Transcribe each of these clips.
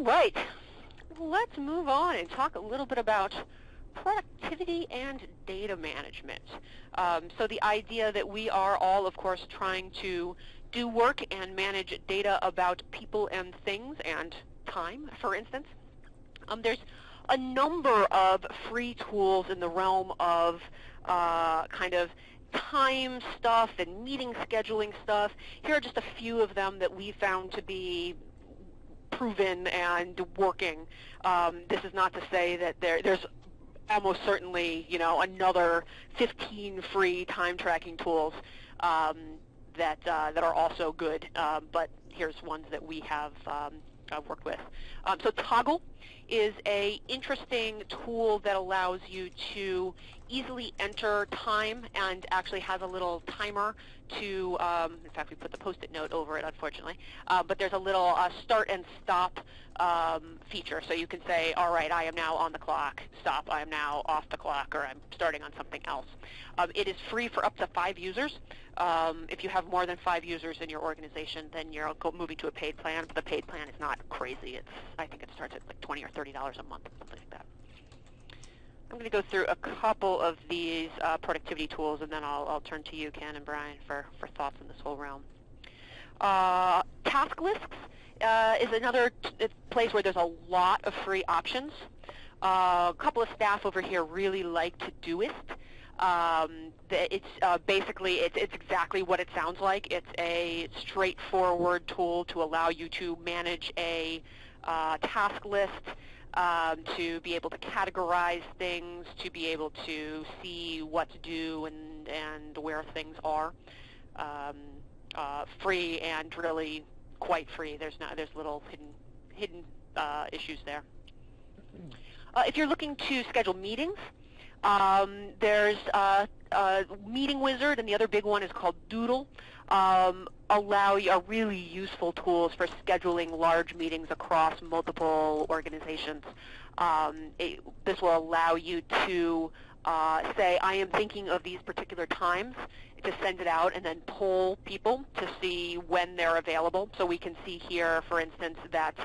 right, let's move on and talk a little bit about productivity and data management. So the idea that we are all, of course, trying to do work and manage data about people and things and time, for instance. There's a number of free tools in the realm of kind of time stuff and meeting scheduling stuff. Here are just a few of them that we found to be proven and working. This is not to say that there's almost certainly, another 15 free time tracking tools that are also good, but here's ones that we have worked with. So Toggle is a interesting tool that allows you to easily enter time and actually has a little timer to, in fact we put the post-it note over it unfortunately, but there's a little start and stop feature. So you can say, all right, I am now on the clock, stop, I am now off the clock, or I'm starting on something else. It is free for up to 5 users. If you have more than 5 users in your organization, then you're moving to a paid plan, but the paid plan is not crazy. I think it starts at like $20 or $30 a month, something like that. I'm going to go through a couple of these productivity tools, and then I'll turn to you, Ken and Brian, for thoughts in this whole realm. Task lists is another place where there's a lot of free options. A couple of staff over here really like Todoist. It's basically it's exactly what it sounds like. It's a straightforward tool to allow you to manage a task list, to be able to categorize things, to be able to see what to do and where things are. Free and really quite free. There's little hidden issues there. If you're looking to schedule meetings, there's Meeting Wizard, and the other big one is called Doodle. Are really useful tools for scheduling large meetings across multiple organizations. This will allow you to say, I am thinking of these particular times, to send it out and then poll people to see when they're available. So we can see here, for instance, that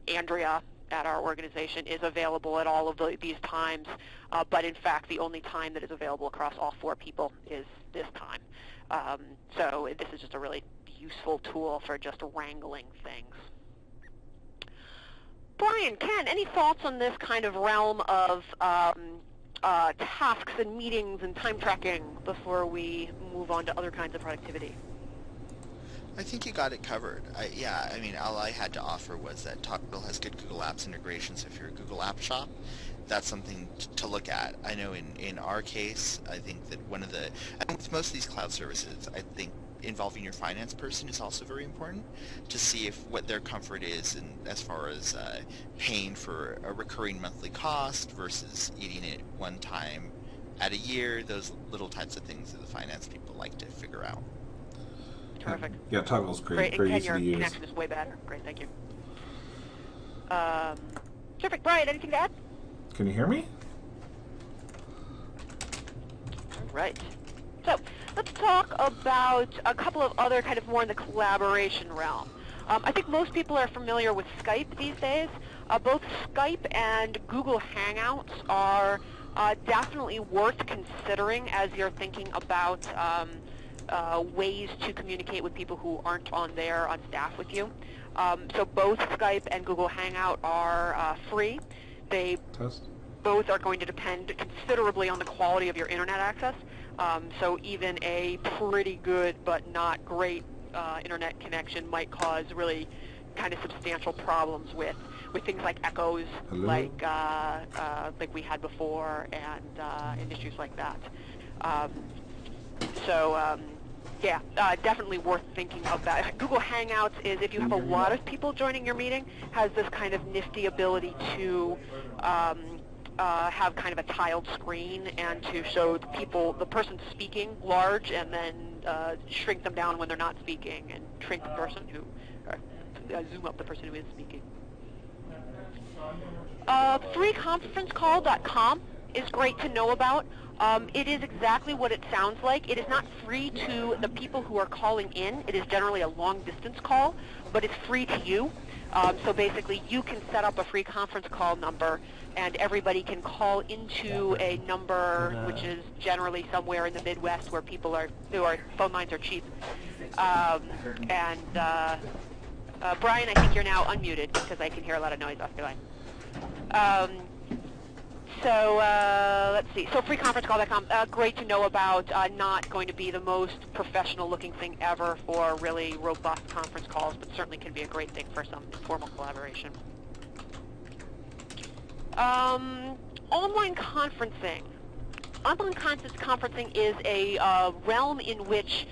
Andrea at our organization is available at all of these times, but in fact the only time that is available across all 4 people is this time. So this is just a really useful tool for just wrangling things. Brian, Ken, any thoughts on this kind of realm of tasks and meetings and time tracking before we move on to other kinds of productivity? I think you got it covered. I mean, all I had to offer was that Toggle has good Google Apps integration, so if you're a Google App Shop, that's something to look at. I know in our case, I think that and with most of these cloud services, I think involving your finance person is also very important to see what their comfort is as far as paying for a recurring monthly cost versus eating it one time at a year. Those little types of things that the finance people like to figure out. Terrific. Yeah, Toggle's great. Very easy to use. Your connection is way better. Great, thank you. Terrific. Brian, anything to add? Can you hear me? All right. So let's talk about a couple of other kind of more in the collaboration realm. I think most people are familiar with Skype these days. Both Skype and Google Hangouts are definitely worth considering as you're thinking about ways to communicate with people who aren't on staff with you. So both Skype and Google Hangout are free. They both are going to depend considerably on the quality of your internet access. So even a pretty good but not great internet connection might cause really kind of substantial problems with things like echoes, like we had before, and issues like that. Yeah, definitely worth thinking about. Google Hangouts is, if you have a lot of people joining your meeting, has this kind of nifty ability to have kind of a tiled screen and to show the person speaking large, and then shrink them down when they're not speaking, and shrink the person zoom up the person who is speaking. Freeconferencecall.com is great to know about. It is exactly what it sounds like. It is not free to the people who are calling in. It is generally a long-distance call, but it's free to you. So basically, you can set up a free conference call number, and everybody can call into a number which is generally somewhere in the Midwest where phone lines are cheap. Brian, I think you're now unmuted because I can hear a lot of noise off your line. Let's see. So freeconferencecall.com, great to know about. Not going to be the most professional-looking thing ever for really robust conference calls, but certainly can be a great thing for some informal collaboration. Online conferencing. Online conferencing is a realm in which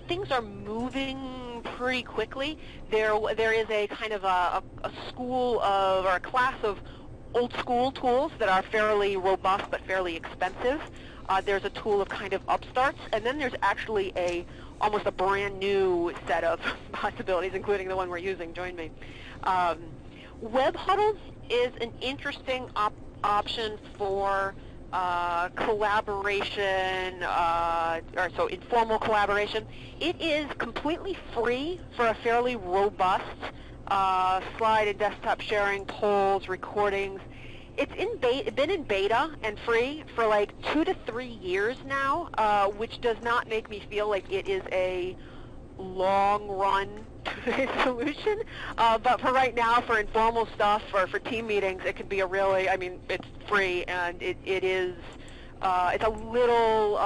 things are moving pretty quickly. There is a kind of a school of, or a class of old school tools that are fairly robust but fairly expensive. There's a tool of kind of upstarts, and then there's actually almost a brand new set of possibilities, including the one we're using. Join me. Web Huddle is an interesting option for collaboration, so informal collaboration. It is completely free for a fairly robust slide and desktop sharing, polls, recordings. It's been in beta and free for like 2 to 3 years now, which does not make me feel like it is a long-run solution. But for right now, for informal stuff, or for team meetings, it can be a really, I mean, it's free, and it's a little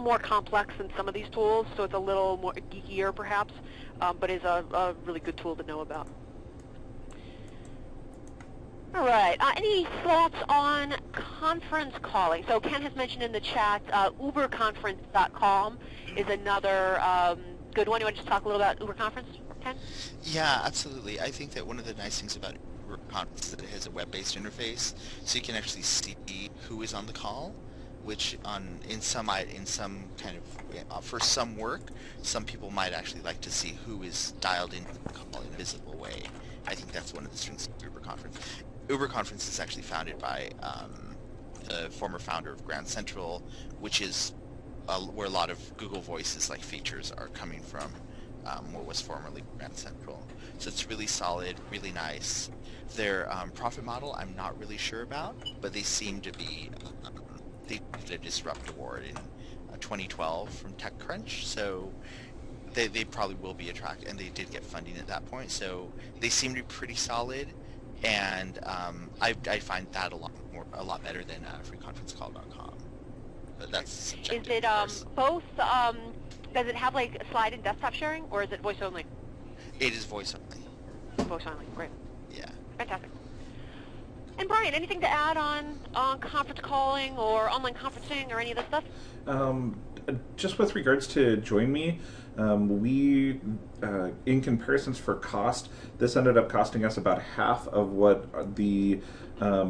more complex than some of these tools, so it's a little more geekier perhaps, but is a really good tool to know about. All right. Any thoughts on conference calling? So Ken has mentioned in the chat, uberconference.com is another good one. You want to just talk a little about UberConference, Ken? Yeah, absolutely. I think that one of the nice things about UberConference is that it has a web-based interface, so you can actually see who is on the call, which in some kind of for some work, some people might actually like to see who is dialed into the call in a visible way. I think that's one of the strengths of UberConference. UberConference is actually founded by the former founder of Grand Central, which is where a lot of Google Voices like features are coming from, what was formerly Grand Central. So it's really solid, really nice. Their profit model I'm not really sure about, but they seem to be they did a Disrupt Award in 2012 from TechCrunch, so they probably will be attractive, and they did get funding at that point, so they seem to be pretty solid. And I find that a lot better than freeconferencecall.com. But that's subjective. Is it both? Does it have like slide and desktop sharing, or is it voice only? It is voice only. Voice only, great. Yeah. Fantastic. And Brian, anything to add on conference calling or online conferencing or any of this stuff? Just with regards to Join Me, we, in comparisons for cost, this ended up costing us about half of what the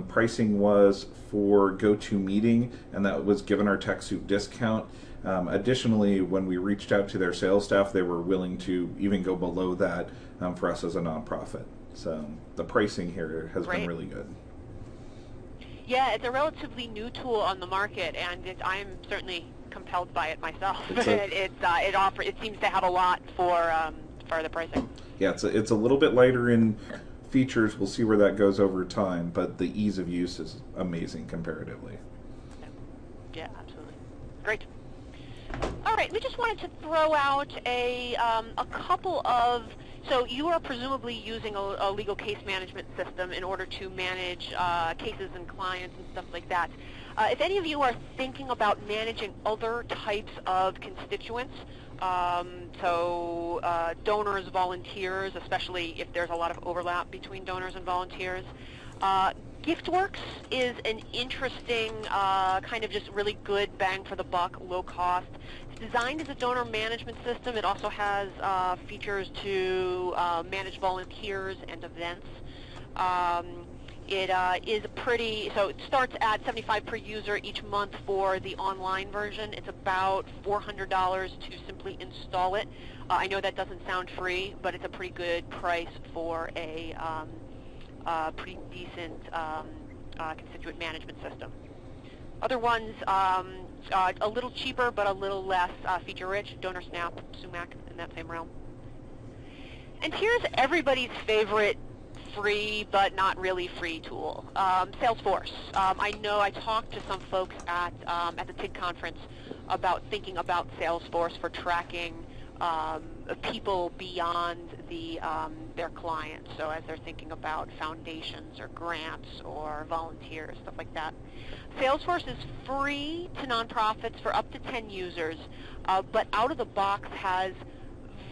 pricing was for GoToMeeting, and that was given our TechSoup discount. Additionally, when we reached out to their sales staff, they were willing to even go below that for us as a nonprofit. So the pricing here has been really good. Yeah, it's a relatively new tool on the market, and I'm certainly compelled by it myself. It seems to have a lot for the pricing. Yeah, it's a little bit lighter in features. We'll see where that goes over time, but the ease of use is amazing comparatively. Yeah, absolutely. Great. All right, we just wanted to throw out a couple of. So you are presumably using a legal case management system in order to manage cases and clients and stuff like that. If any of you are thinking about managing other types of constituents, donors, volunteers, especially if there's a lot of overlap between donors and volunteers, Giftworks is an interesting kind of just really good bang for the buck, low cost. It's designed as a donor management system. It also has features to manage volunteers and events. It is so it starts at $75 per user each month for the online version. It's about $400 to simply install it. I know that doesn't sound free, but it's a pretty good price for a pretty decent constituent management system. Other ones, a little cheaper but a little less feature-rich, DonorSnap, Sumac, in that same realm. And here's everybody's favorite free but not really free tool, Salesforce. I know I talked to some folks at the TIG conference about thinking about Salesforce for tracking people beyond their clients. So as they're thinking about foundations or grants or volunteers, stuff like that. Salesforce is free to nonprofits for up to 10 users, but out of the box has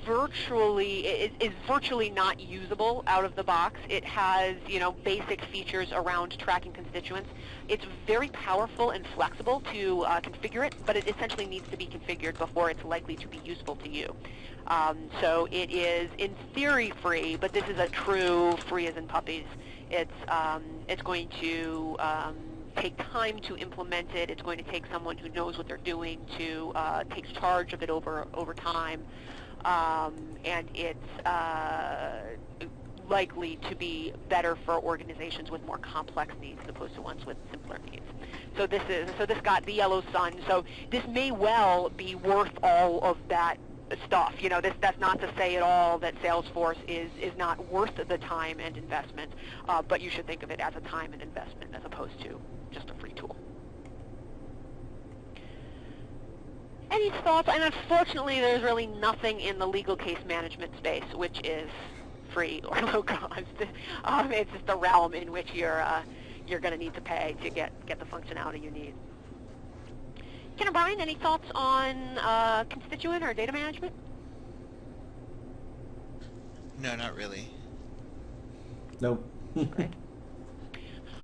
is virtually not usable out of the box. It has, basic features around tracking constituents. It's very powerful and flexible to configure it, but it essentially needs to be configured before it's likely to be useful to you. So it is, in theory, free, but this is a true free as in puppies. It's going to take time to implement it. It's going to take someone who knows what they're doing to take charge of it over time. And it's likely to be better for organizations with more complex needs as opposed to ones with simpler needs. So this got the yellow sun. So this may well be worth all of that stuff. That's not to say at all that Salesforce is not worth the time and investment, but you should think of it as a time and investment as opposed to just a free tool. Any thoughts? And unfortunately, there's really nothing in the legal case management space which is free or low cost. It's just a realm in which you're going to need to pay to get the functionality you need. Ken or Brian, any thoughts on constituent or data management? No, not really. Nope. Great.